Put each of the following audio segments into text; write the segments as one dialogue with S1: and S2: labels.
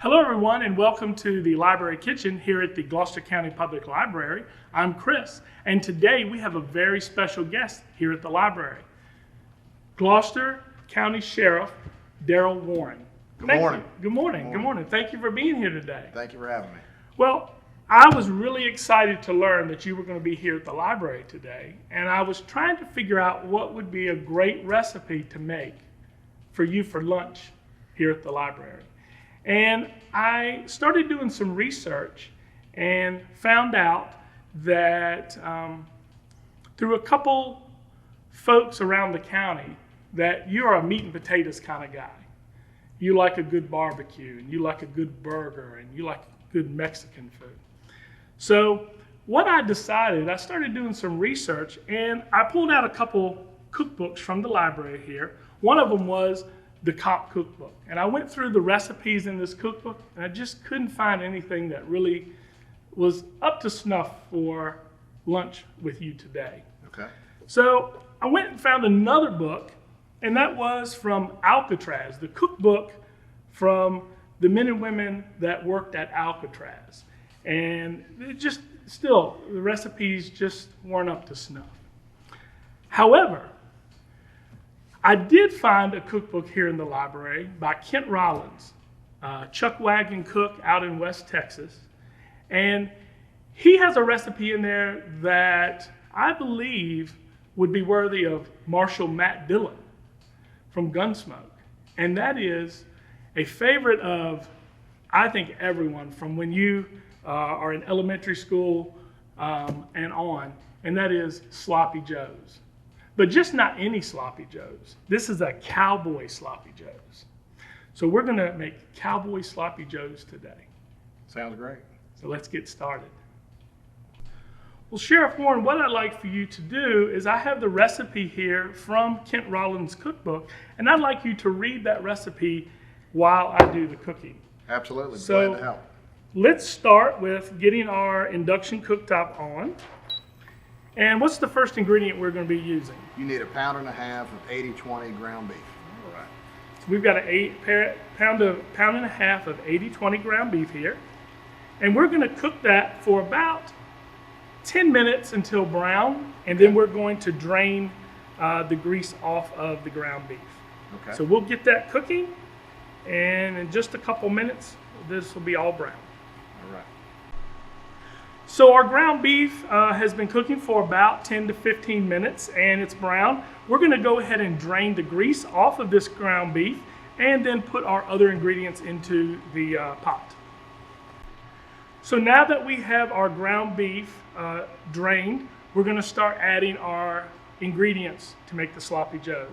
S1: Hello everyone and welcome to the Library Kitchen here at the Gloucester County Public Library. I'm Chris and today we have a very special guest here at the library. Gloucester County Sheriff Darrell Warren.
S2: Good morning.
S1: Good morning. Good morning. Thank you for being here today.
S2: Thank you for having me.
S1: Well, I was really excited to learn that you were going to be here at the library today, and I was trying to figure out what would be a great recipe to make for you for lunch here at the library. And I started doing some research and found out that through a couple folks around the county that you're a meat and potatoes kind of guy. You like a good barbecue, and you like a good burger, and you like good Mexican food. So what I decided, I started doing some research, and I pulled out a couple cookbooks from the library here. One of them was the Cop Cookbook. And I went through the recipes in this cookbook, and I just couldn't find anything that really was up to snuff for lunch with you today.
S2: Okay.
S1: So I went and found another book, and that was from Alcatraz, the cookbook from the men and women that worked at Alcatraz. And it just, still, the recipes just weren't up to snuff. However, I did find a cookbook here in the library by Kent Rollins, Chuck Wagon cook out in West Texas. And he has a recipe in there that I believe would be worthy of Marshal Matt Dillon from Gunsmoke. And that is a favorite of, I think, everyone from when you are in elementary school and on, and that is Sloppy Joe's. But just not any Sloppy Joe's. This is a cowboy Sloppy Joe's. So we're going to make cowboy Sloppy Joe's today.
S2: Sounds great.
S1: So let's get started. Well, Sheriff Warren, what I'd like for you to do is I have the recipe here from Kent Rollins' cookbook, and I'd like you to read that recipe while I do the cooking.
S2: Absolutely.
S1: So
S2: glad to help.
S1: Let's start with getting our induction cooktop on. And what's the first ingredient we're going to be using?
S2: You need 1.5 pounds of 80/20 ground beef.
S1: All right. So we've got a pound and a half of 80/20 ground beef here. And we're going to cook that for about 10 minutes until brown. And then we're going to drain the grease off of the ground beef.
S2: Okay.
S1: So we'll get that cooking. And in just a couple minutes, this will be all brown.
S2: All right.
S1: So our ground beef has been cooking for about 10 to 15 minutes and it's brown. We're going to go ahead and drain the grease off of this ground beef and then put our other ingredients into the pot. So now that we have our ground beef drained, we're going to start adding our ingredients to make the Sloppy Joe's.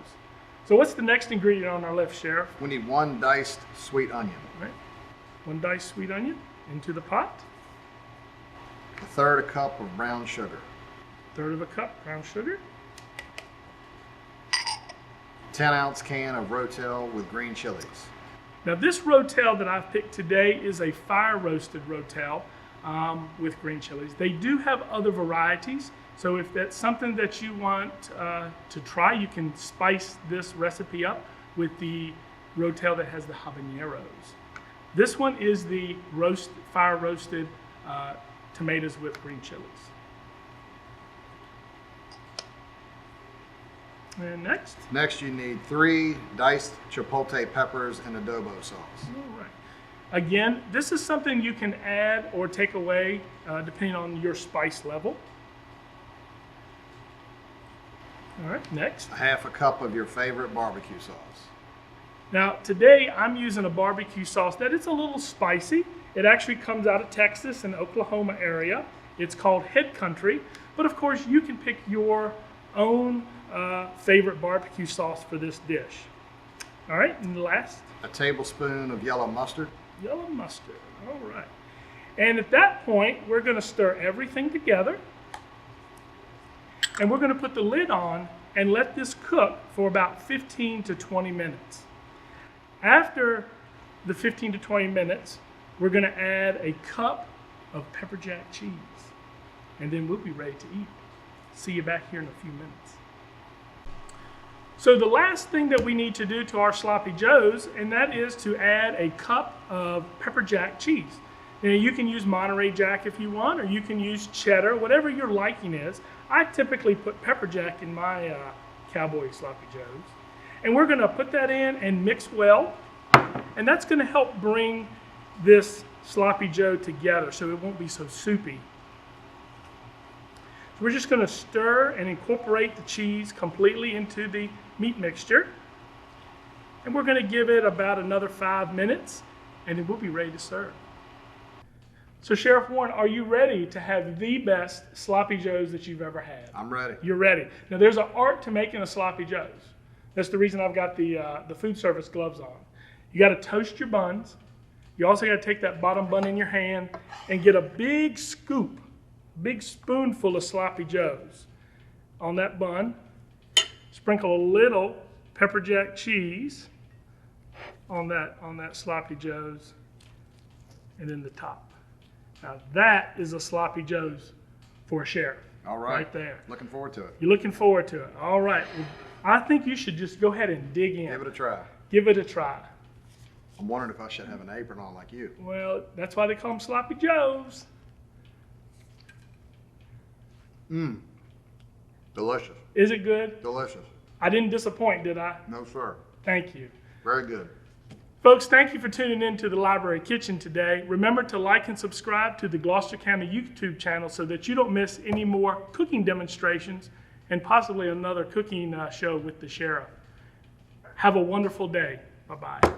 S1: So what's the next ingredient on our list, Sheriff?
S2: We need 1 diced sweet onion.
S1: All right. 1 diced sweet onion into the pot.
S2: 1/3 cup of brown sugar.
S1: 1/3 cup brown sugar.
S2: 10-ounce can of Ro-Tel with green chilies.
S1: Now this Ro-Tel that I've picked today is a fire roasted Ro-Tel with green chilies. They do have other varieties, so if that's something that you want to try, you can spice this recipe up with the Ro-Tel that has the habaneros. This one is the fire roasted tomatoes with green chilies. And next?
S2: Next, you need 3 diced Chipotle peppers and Adobo sauce.
S1: All right. Again, this is something you can add or take away depending on your spice level. All right, next.
S2: 1/2 cup of your favorite barbecue sauce.
S1: Now, today I'm using a barbecue sauce that it's a little spicy. It actually comes out of Texas and Oklahoma area. It's called Head Country, but of course you can pick your own favorite barbecue sauce for this dish. All right, and last?
S2: 1 tablespoon of yellow mustard.
S1: Yellow mustard, all right. And at that point, we're gonna stir everything together, and we're gonna put the lid on and let this cook for about 15 to 20 minutes. After the 15 to 20 minutes, we're going to add a cup of pepper jack cheese, and then we'll be ready to eat. See you back here in a few minutes. So the last thing that we need to do to our sloppy joes, and that is to add a cup of pepper jack cheese. Now you can use Monterey Jack if you want, or you can use cheddar, whatever your liking is. I typically put pepper jack in my cowboy sloppy joes. And we're gonna put that in and mix well, and that's gonna help bring this sloppy joe together so it won't be so soupy. So we're just gonna stir and incorporate the cheese completely into the meat mixture. And we're gonna give it about another 5 minutes, and then we'll be ready to serve. So Sheriff Warren, are you ready to have the best sloppy joes that you've ever had?
S2: I'm ready.
S1: You're ready. Now there's an art to making a sloppy joes. That's the reason I've got the food service gloves on. You gotta toast your buns. You also gotta take that bottom bun in your hand and get a big scoop, big spoonful of sloppy joes on that bun. Sprinkle a little pepper jack cheese on that sloppy joes, and then the top. Now that is a sloppy joes for a sheriff.
S2: All right.
S1: Right there.
S2: Looking forward to it.
S1: You're looking forward to it. All right. Well, I think you should just go ahead and dig in.
S2: Give it a try.
S1: Give it a try.
S2: I'm wondering if I should have an apron on like you.
S1: Well, that's why they call them sloppy joes.
S2: Mmm. Delicious.
S1: Is it good?
S2: Delicious.
S1: I didn't disappoint, did I?
S2: No, sir.
S1: Thank you.
S2: Very good.
S1: Folks, thank you for tuning in to the Library Kitchen today. Remember to like and subscribe to the Gloucester County YouTube channel so that you don't miss any more cooking demonstrations and possibly another cooking show with the sheriff. Have a wonderful day. Bye-bye.